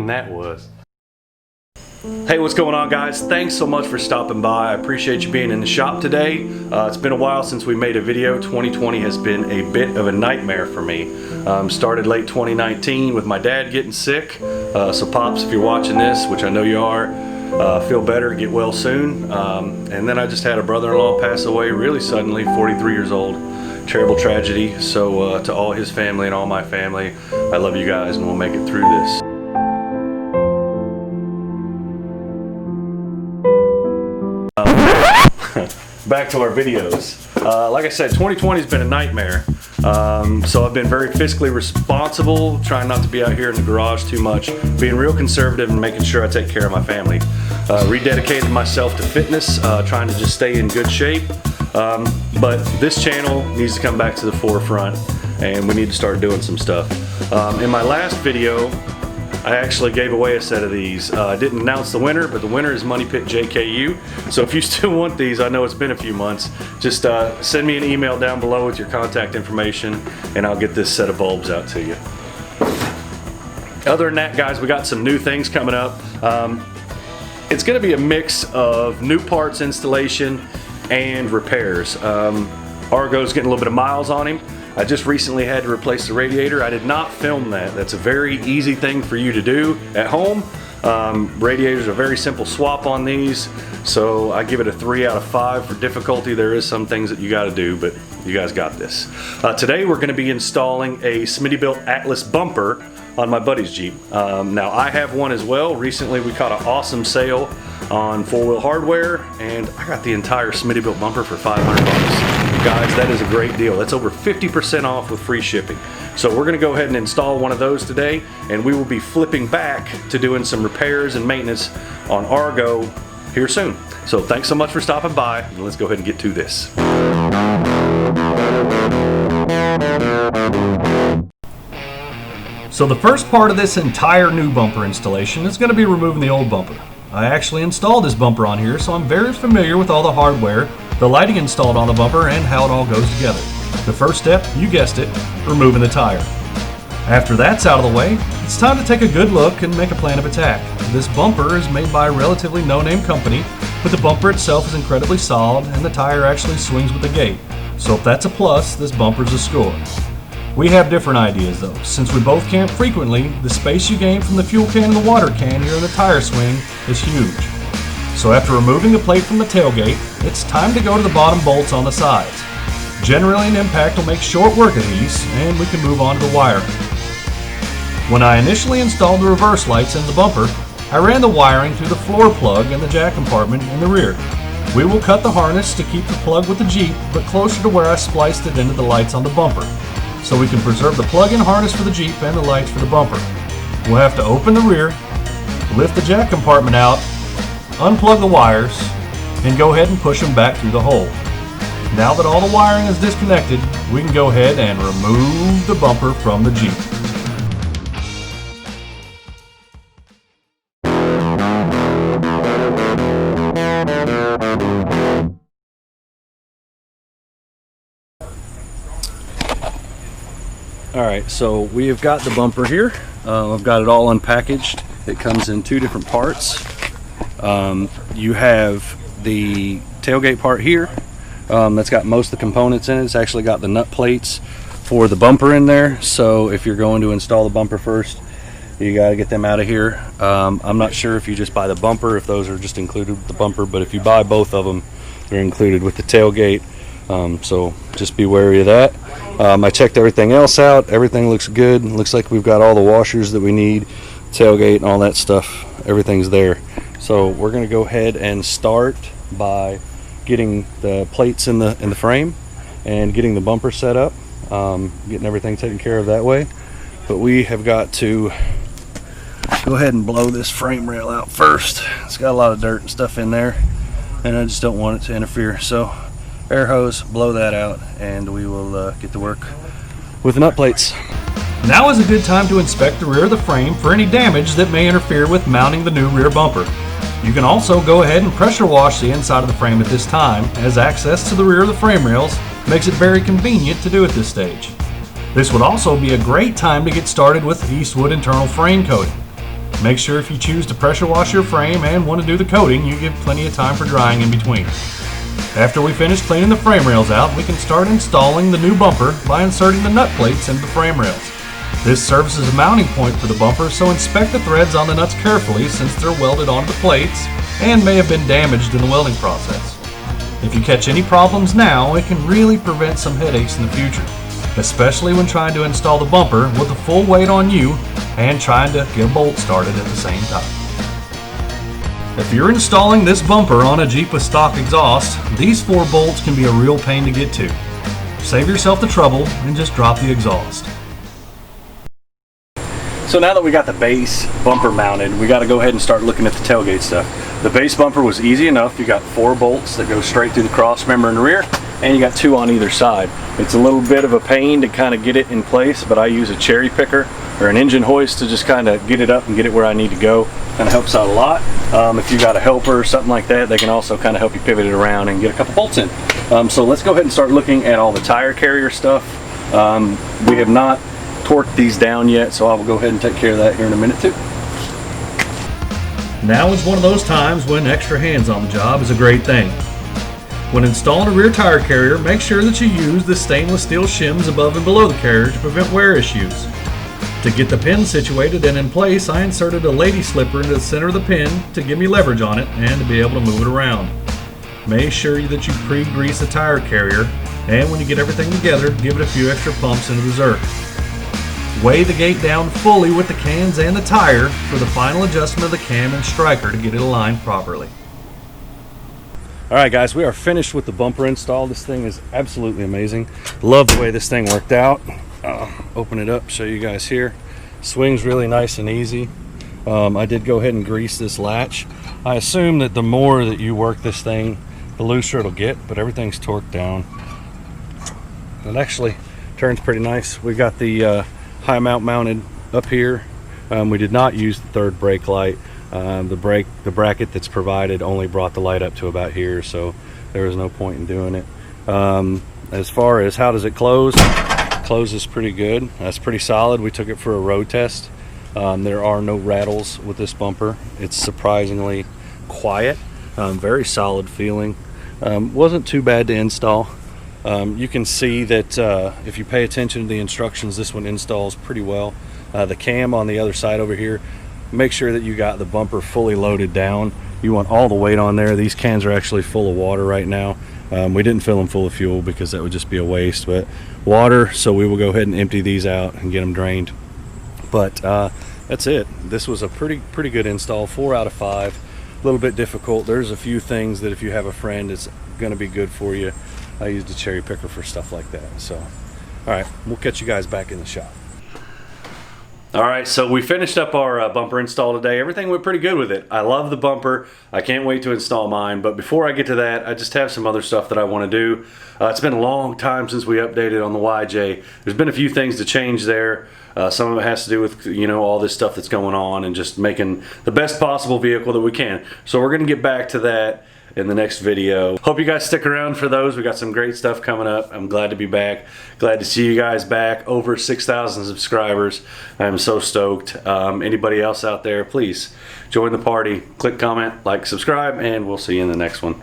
exciting that was. Hey, what's going on, guys? Thanks so much for stopping by. I appreciate you being in the shop today. It's been a while since we made a video. 2020 has been a bit of a nightmare for me. Started late 2019 with my dad getting sick. So Pops, if you're watching this, which I know you are, feel better, get well soon. And then I just had a brother-in-law pass away really suddenly, 43 years old. Terrible tragedy. So to all his family and all my family, I love you guys and we'll make it through this. Back to our videos. Like I said, 2020 has been a nightmare. So I've been very fiscally responsible, trying not to be out here in the garage too much, being real conservative and making sure I take care of my family. Rededicated myself to fitness, trying to just stay in good shape. But this channel needs to come back to the forefront and we need to start doing some stuff. In my last video, I actually gave away a set of these. I didn't announce the winner, but the winner is Money Pit JKU. So if you still want these, I know it's been a few months, just send me an email down below with your contact information and I'll get this set of bulbs out to you. Other than that, guys, we got some new things coming up. It's gonna be a mix of new parts installation and repairs. Argo's getting a little bit of miles on him. I just recently had to replace the radiator. I did not film that. That's a very easy thing for you to do at home. Radiators are a very simple swap on these, so I give it a 3 out of 5 for difficulty. There is some things that you got to do, but you guys got this. Today we're going to be installing a Smittybilt Atlas bumper on my buddy's Jeep. Now I have one as well. Recently we caught an awesome sale on 4-wheel hardware and I got the entire Smittybilt bumper for 500 bucks. Guys, that is a great deal. That's over 50% off with free shipping. So we're gonna go ahead and install one of those today and we will be flipping back to doing some repairs and maintenance on Argo here soon. So thanks so much for stopping by and let's go ahead and get to this. So the first part of this entire new bumper installation is going to be removing the old bumper. I actually installed this bumper on here, so I'm very familiar with all the hardware, the lighting installed on the bumper, and how it all goes together. The first step, you guessed it, removing the tire. After that's out of the way, it's time to take a good look and make a plan of attack. This bumper is made by a relatively no-name company, but the bumper itself is incredibly solid and the tire actually swings with the gate. So if that's a plus, this bumper's a score. We have different ideas though. Since we both camp frequently, the space you gain from the fuel can and the water can here in the tire swing is huge. So after removing the plate from the tailgate, it's time to go to the bottom bolts on the sides. Generally an impact will make short work of these and we can move on to the wiring. When I initially installed the reverse lights in the bumper, I ran the wiring through the floor plug and the jack compartment in the rear. We will cut the harness to keep the plug with the Jeep, but closer to where I spliced it into the lights on the bumper, so we can preserve the plug-in harness for the Jeep and the lights for the bumper. We'll have to open the rear, lift the jack compartment out, unplug the wires, and go ahead and push them back through the hole. Now that all the wiring is disconnected, we can go ahead and remove the bumper from the Jeep. Alright, so we have got the bumper here. I've got it all unpackaged. It comes in 2 different parts. You have the tailgate part here. That's got most of the components in it. It's actually got the nut plates for the bumper in there. So if you're going to install the bumper first, you got to get them out of here. I'm not sure if you just buy the bumper, if those are just included with the bumper, but if you buy both of them, they're included with the tailgate. So just be wary of that. I checked everything else out. Everything looks good. Looks like we've got all the washers that we need, tailgate and all that stuff. Everything's there. So we're going to go ahead and start by getting the plates in the frame and getting the bumper set up, getting everything taken care of that way. But we have got to go ahead and blow this frame rail out first. It's got a lot of dirt and stuff in there and I just don't want it to interfere. So air hose, blow that out, and we will get to work with the nut plates. Now is a good time to inspect the rear of the frame for any damage that may interfere with mounting the new rear bumper. You can also go ahead and pressure wash the inside of the frame at this time, as access to the rear of the frame rails makes it very convenient to do at this stage. This would also be a great time to get started with Eastwood internal frame coating. Make sure if you choose to pressure wash your frame and want to do the coating, you give plenty of time for drying in between. After we finish cleaning the frame rails out, we can start installing the new bumper by inserting the nut plates into the frame rails. This serves as a mounting point for the bumper, so inspect the threads on the nuts carefully since they're welded onto the plates and may have been damaged in the welding process. If you catch any problems now, it can really prevent some headaches in the future, especially when trying to install the bumper with the full weight on you and trying to get a bolt started at the same time. If you're installing this bumper on a Jeep with stock exhaust, these 4 bolts can be a real pain to get to. Save yourself the trouble and just drop the exhaust. So now that we got the base bumper mounted, we got to go ahead and start looking at the tailgate stuff. The base bumper was easy enough. You got 4 bolts that go straight through the cross member in the rear, and you got 2 on either side. It's a little bit of a pain to kind of get it in place, but I use a cherry picker or an engine hoist to just kind of get it up and get it where I need to go. Kind of helps out a lot. If you got a helper or something like that, they can also kind of help you pivot it around and get a couple bolts in. So let's go ahead and start looking at all the tire carrier stuff. We have not torqued these down yet, so I will go ahead and take care of that here in a minute too. Now is one of those times when extra hands on the job is a great thing. When installing a rear tire carrier, make sure that you use the stainless steel shims above and below the carrier to prevent wear issues. To get the pin situated and in place, I inserted a lady slipper into the center of the pin to give me leverage on it and to be able to move it around. Make sure that you pre-grease the tire carrier, and when you get everything together, give it a few extra pumps into the zerk. Weigh the gate down fully with the cans and the tire for the final adjustment of the cam and striker to get it aligned properly. Alright guys, we are finished with the bumper install. This thing is absolutely amazing. Love the way this thing worked out. Open it up, show you guys here. Swings really nice and easy. I did go ahead and grease this latch. I assume that the more that you work this thing, the looser it'll get, but everything's torqued down. It actually turns pretty nice. We got the high mount mounted up here. We did not use the third brake light. The bracket that's provided only brought the light up to about here, so there was no point in doing it. As far as how does it close, closes pretty good. That's pretty solid. We took it for a road test. There are no rattles with this bumper. It's surprisingly quiet, very solid feeling. Wasn't too bad to install. You can see that if you pay attention to the instructions, this one installs pretty well. The cam on the other side over here, make sure that you got the bumper fully loaded down. You want all the weight on there. These cans are actually full of water right now. We didn't fill them full of fuel because that would just be a waste, but water, so we will go ahead and empty these out and get them drained. But that's it. This was a pretty good install. 4 out of 5. A little bit difficult. There's a few things that if you have a friend, it's going to be good for you. I used a cherry picker for stuff like that. So, all right, we'll catch you guys back in the shop. All right, so we finished up our bumper install today. Everything went pretty good with it. I love the bumper. I can't wait to install mine. But before I get to that, I just have some other stuff that I want to do. It's been a long time since we updated on the YJ. There's been a few things to change there. Some of it has to do with, you know, all this stuff that's going on and just making the best possible vehicle that we can. So we're going to get back to that in the next video. Hope you guys stick around for those. We got some great stuff coming up. I'm glad to be back. Glad to see you guys back. Over 6,000 subscribers. I'm so stoked. Anybody else out there, please join the party. Click, comment, like, subscribe, and we'll see you in the next one.